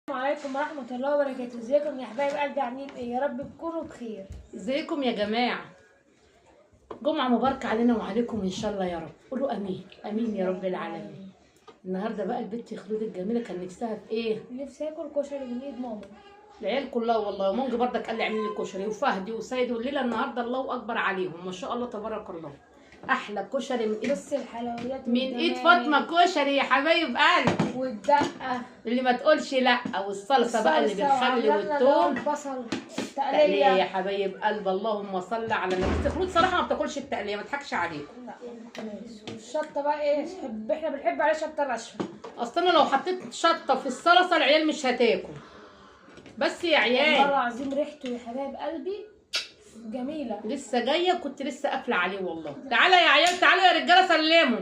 السلام عليكم ورحمة الله وبركاته. ازيكم يا حبايب قلبي؟ عاملين ايه؟ يا رب تكونوا بخير. ازيكم يا جماعة؟ جمعة مباركة علينا وعليكم ان شاء الله يا رب. قولوا امين امين يا رب العالمين. النهارده بقى البت خلود الجميلة كان نفسها في ايه؟ نفسي اكل كشري من ايد ماما. العيال كلها والله، ومونج بردك قال لي اعملي لي كشري، وفهدي وسيد والليلة النهارده الله اكبر عليهم ما شاء الله تبارك الله. احلى كشري من ايد بص الحلويات من ايد فاطمة كشري يا حبايب قلبي. والدقة اللي ما تقولش لا، والصلصة بقى اللي بالخل والثوم. البصل تقلية يا التقلية. حبايب قلب، اللهم صل على النبي. خلود صراحة ما بتاكلش التقلية، ما تضحكش عليكم. لا ماشي. والشطة بقى ايه؟ احنا بنحب عليه شطة ناشفة. اصل انا لو حطيت شطه في الصلصه العيال مش هتاكل. بس يا والله عيال العظيم ريحته يا حبايب قلبي جميلة. لسه جايه، كنت لسه قافله عليه والله. تعالى يا عيال، تعالوا يا رجاله سلموا،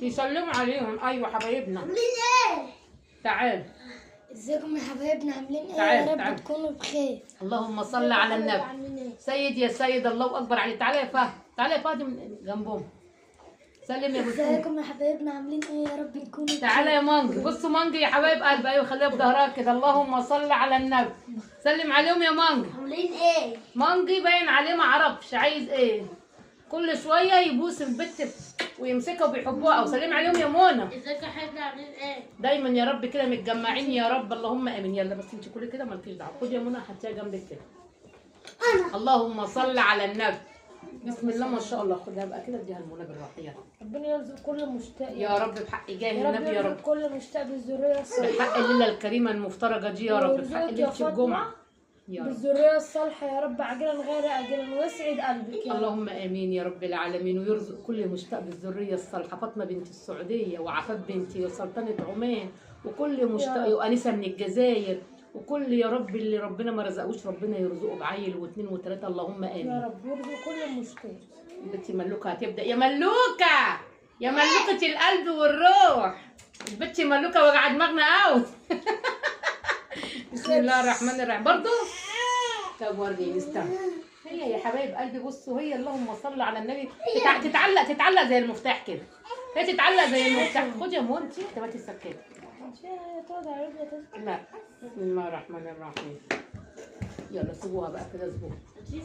يسلموا عليهم. ايوه حبايبنا عاملين ايه؟ تعال. ازيكم يا حبايبنا؟ عاملين ايه؟ تعال، يا رب تعال. تكونوا بخير. اللهم صل على النبي. عاملين ايه؟ سيد يا سيد، الله اكبر عليك. تعالى يا فهد، تعالى يا فهد من جنبهم. سلم يا ابو الفهد. ازيكم يا حبايبنا؟ عاملين ايه؟ يا رب تكونوا بخير. تعالى يا مانجي. بصوا مانجي يا حبايب قلب، ايوه خليها بظهرها كده. اللهم صل على النبي. سلم عليهم يا مانجي. عاملين ايه؟ مانجي باين عليه ما عرفش عايز ايه، كل شويه يبوس البت ويمسكها وبيحبوها. او سلم عليهم يا منى. ازيكم يا حبايبنا؟ عاملين ايه؟ دايما يا رب كده متجمعين يا رب، اللهم امين. يلا بس انت كل كده مالكيش دعوه. خدي يا منى حطيها جنبك كده. اللهم صل على النبي. بسم الله ما شاء الله. خدها بقى كده اديها لمنى بالراحه. يلا ربنا يرزق كل مشتاق يا رب بحق جاه يا رب النبي يا رب، يرزق كل مشتاق بالذرية الصالحة. بحق الليله الكريمه المفترجه دي يا رب، بحق ويرزقك يا ليله فاطمة الجمعه يا رب. بالذرية الصالحة يا رب، عاجلا غير آجلا، ويسعد قلبك يا رب. اللهم امين يا رب العالمين. ويرزق كل مشتاق بالذريه الصالحه. فاطمه بنت السعوديه، وعفاف بنتي، وسلطنه عمان، وكل مشتاق، وانسه من الجزائر، وكل يا رب اللي ربنا ما رزقوش ربنا يرزقه بعيل واثنين وثلاثه. اللهم امين يا رب يرزق كل مشتاق. بنتي ملوكه هتبدا. يا ملوكه، يا ملوكه القلب والروح. البنت ملوكه وجع دماغنا قوي. بسم الله الرحمن الرحيم. برضه طب وريني استنى. هي يا حبايب قلبي بصوا، هي اللهم صل على النبي تتعلق زي المفتاح كده. هي تتعلق زي المفتاح. خدي يا مونتي تبقى السكات. لا بسم الله الرحمن الرحيم. يلا سيبوها بقى كده، سيبوها.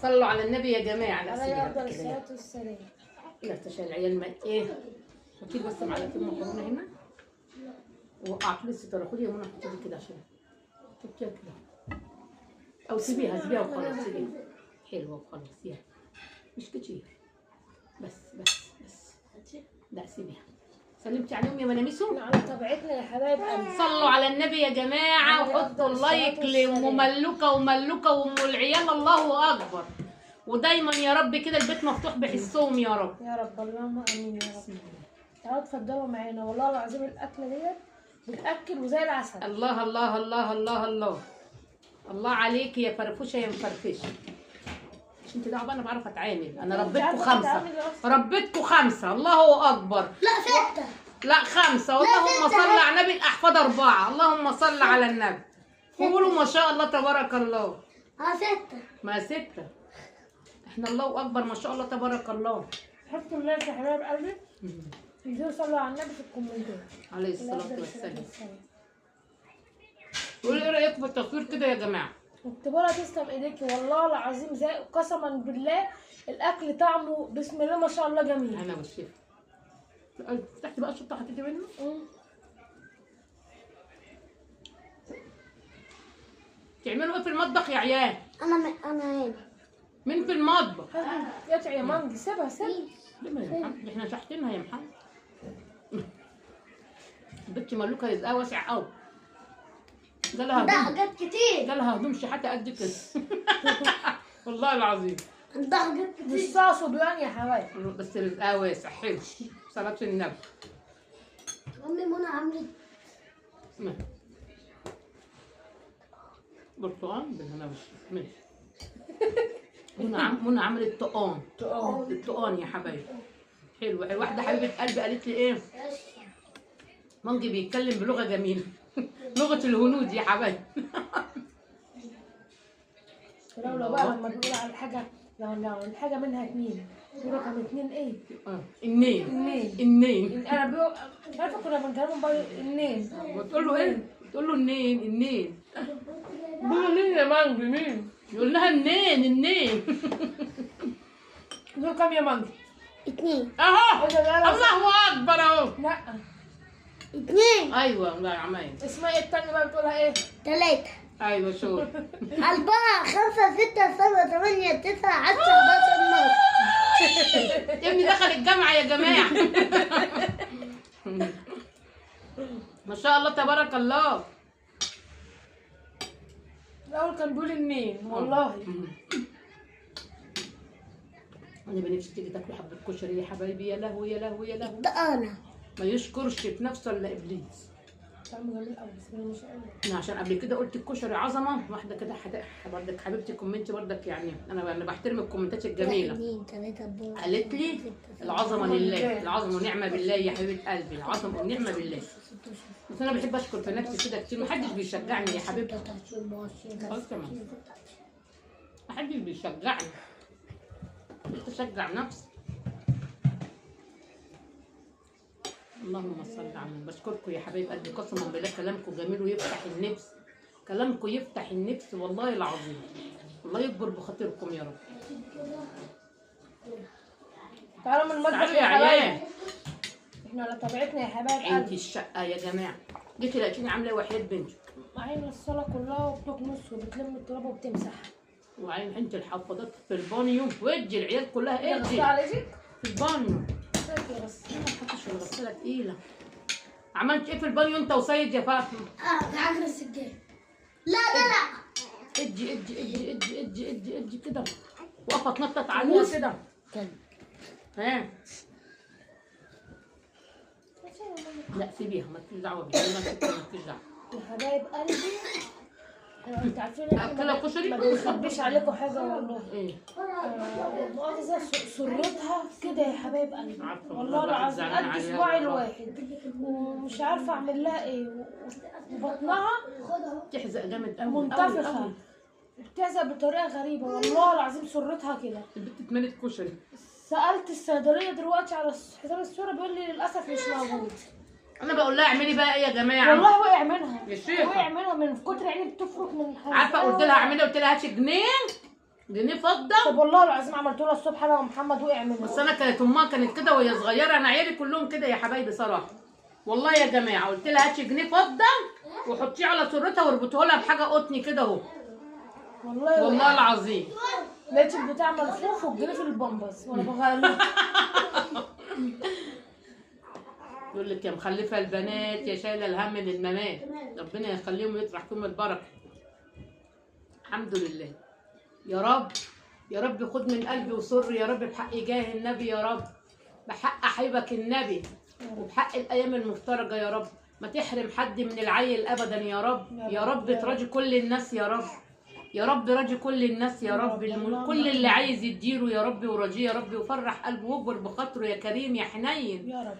صلوا على النبي يا جماعه. لا عليه أفضل سيبوها كده. الصلاة والسلام. لا تشيل العيال ما ايه. حطي بس معلقتين مكرونه هنا، وقعت لي الستاره. خدي يا منى حطي كده عشان حطيها كده، او سيبيها وخلاص. سيبيها حلوه وخلاص. يلا مش كتير، بس. لا سيبيها. سلمتي عليهم يا مناميسو؟ على طبيعتنا يا حبايب قلبي. صلوا على النبي يا جماعه، وحطوا اللايك لام ملوكه وملوكه وام العيال. الله اكبر. ودايما يا رب كده البيت مفتوح بحسهم يا رب. يا رب اللهم امين يا رب. تعالوا اتفضلوا معانا، والله العظيم الاكله ديت بتاكل وزي العسل. الله الله الله الله الله الله عليك يا فرفوشه يا مفرفشه. مش انت دعوه بقى، انا بعرف اتعامل. انا ربيتكم خمسه. الله اكبر. لا 6. لا 5. اللهم صل على النبي. الاحفاد 4. اللهم صل على النبي. قولوا ما شاء الله تبارك الله. 6. ما 6. احنا الله اكبر ما شاء الله تبارك الله. حطوا اللايك يا حبايب قلبي. انزلوا صلوا على النبي في الكومنتات. عليه الصلاه والسلام. قولوا ايه رايكم في التصوير كده يا جماعه؟ اكتبوا لها تسلم ايديكي، والله العظيم زي قسما بالله الاكل طعمه بسم الله ما شاء الله جميل. انا والشيف. فتحتي بقى الشطه حطيتي منها. تعملوا ايه في المطبخ يا عيال؟ انا هنا. مين في المطبخ؟ يا يا مانجي سيبها. ليه ما يا محمد؟ احنا شحتينها يا محمد. البت ملوكه رزقها واسع قوي. ده حاجات كتير. جالها هدوم شحاته قد كده. والله العظيم. ده حاجات كتير. مش صاص وبيان يا حبايب. بس رزقها واسع حلو. صلاة النبي. امي منى عملت برتقال بالهنا والشفا. ماشي. منى عملت طقان. الطقان يا حبايبي حلو. واحده حبيبه قلبي قالت لي ايه؟ مانجي بيتكلم بلغه جميله. لغه الهنود يا حبايبي. لو بقى لما بيقول على الحاجه، لو الحاجه منها 2 رقم 2 ايه؟ النين النين. النين. انا مش عارفه كنا بنكلمهم بقى النين. بتقول له ايه؟ بتقول له النين بيقولوا مين يا مانجي مين؟ يقول لها النين. دول كام يا مانجي؟ 2. اهو إيه ده بقى؟ الله اكبر اهو. لا 2. ايوه لا يا عمايل. اسمها ايه التانية بقى بتقولها ايه؟ 3. ايوه شوف 4 5 6 7 8 9 10 11 12. ابني دخل الجامعه يا جماعه. ما شاء الله تبارك الله. الأول كان بيقول النين والله. انا بنفسي تيجي تاكلوا حبه كشري يا حبايبي، يا لهوي يا لهوي يا لهوي. ده انا. ما يشكرش في نفسه الا ابليس. طعمه جميل قوي بسم الله ما شاء الله. انا عشان قبل كده قلت الكشري عظمه، واحده كده بردك حبيبتي كومنتي بردك، يعني انا بحترم الكومنتات الجميله. 2 3 4 قالت لي العظمه لله، العظمه ونعمه بالله يا حبيبه قلبي، العظمه والنعمه بالله. بس انا بحب اشكر في نفسي كده كتير، محدش بيشجعني يا حبيبتي. خلاص تمام. محدش بيشجعني، تشجع نفسي. اللهم صل على النبي. بشكركم يا حبايب قلبي، قسما بالله كلامكم جميل ويفتح النفس، كلامكم يفتح النفس والله العظيم. الله يكبر بخاطركم يا رب. تعالوا من المطبخ تعالوا يا يا حبايبي. عيال. احنا على طبيعتنا يا حبايب انت قلبي. الشقه يا جماعه جيتي لقيتيني عامله وحياه بنتك، معين الصالة كلها وبتكنس وبتلم التراب وبتمسح. وعين انت الحفاضات في البانيو، ودي العيال كلها يلا ادي على ايدك. في البانيو. ساكت بس. ما تحطش الغساله تقيله. عملت ايه في البانيو انت وسيد يا فاطمه؟ تعال السجاد. لا ده لا. ادي كده، وقفه تنطط عليها كده. ها لا سيبيها، مالكيش دعوه بيها، مالكيش دعوه. يا حبايب قلبي انتوا عارفين أكلها كشري؟ ما بنخبيش عليكم حاجة والله. ايه مؤاخذة سرتها كده يا حبايب قلبي عارفة والله والله العظيم زعلانة قد عليها صباعي والله. الواحد ومش عارفة اعمل لها ايه وبطنها تحزق جامد قوي منتفخة بتعزق بطريقة غريبة والله العظيم سرتها كده. البت اتملت كشري. سألت الصيدلية دلوقتي على حساب الصورة بيقول لي للأسف مش موجود. انا بقول لها اعملي بقى ايه يا جماعه؟ والله وقع منها يا شيخة. وقع منها من كتر عيني بتفرك من حاجة. عارفه قلت لها اعملي، قلت لها هاتي جنيه فضه. طب والله العظيم عملت لها الصبح انا ومحمد وقع منها. بس انا كانت امها كانت كده وهي صغيره، انا عيالي كلهم كده يا حبايبي صراحه. والله يا جماعه قلت لها هاتي جنيه فضه وحطيه على سرتها واربطيه لها بحاجه قطني كده اهو. والله العظيم لقيت البتاع ملفوف والجنيه في البامبس وانا بغير. يقول لك يا مخلفه البنات يا شايله الهم للممات، ربنا يخليهم ويطرح فيهم البركه. الحمد لله يا رب، يا رب خد من قلبي وسر يا رب بحق جاه النبي يا رب، بحق حبيبك النبي وبحق الايام المفترجه يا رب. ما تحرم حد من العيل ابدا يا رب، يا رب تراجي كل الناس يا رب، يا رب راجي كل الناس يا رب. كل اللي عايز يديله يا رب وراجيه يا رب، وفرح قلبه واكبر بخاطره يا كريم يا حنين يا رب.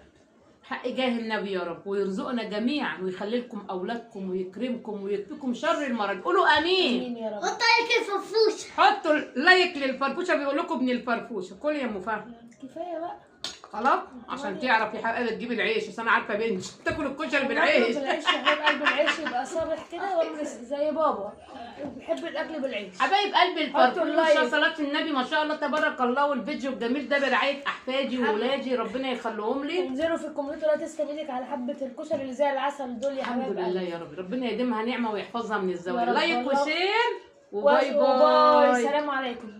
حق جاه النبي يا رب، ويرزقنا جميعا ويخلي لكم اولادكم ويكرمكم ويكفيكم شر المرض. قولوا امين. امين يا رب. حط عليك الفرفوش. حطوا لايك للفرفوشه، بيقول لكم ابن الفرفوشه. كل يا ام فهد كفايه بقى. خلاص عشان تعرف يا حبيبي تجيب العيش، عشان انا عارفه بنت تاكل الكشري بالعيش. بالعيش يا حبايب قلب العيش يبقى صابح كده وامرس زي بابا بحب الاكل بالعيش. حبايب قلبي حطوا الفرفوشه اللايك. صلاه النبي ما شاء الله تبارك الله. والفيديو الجميل ده برعايه احفادي وولادي، ربنا يخليهم لي. انزلوا في الكومنتات لا تسلم ايدك على حبه الكشري اللي زي العسل دول يا حبايب الحمد قلبي. لله يا رب، ربنا يديمها نعمه ويحفظها من يا الزوال. رب لايك والله. وشير وباي وباي باي. سلام عليكم.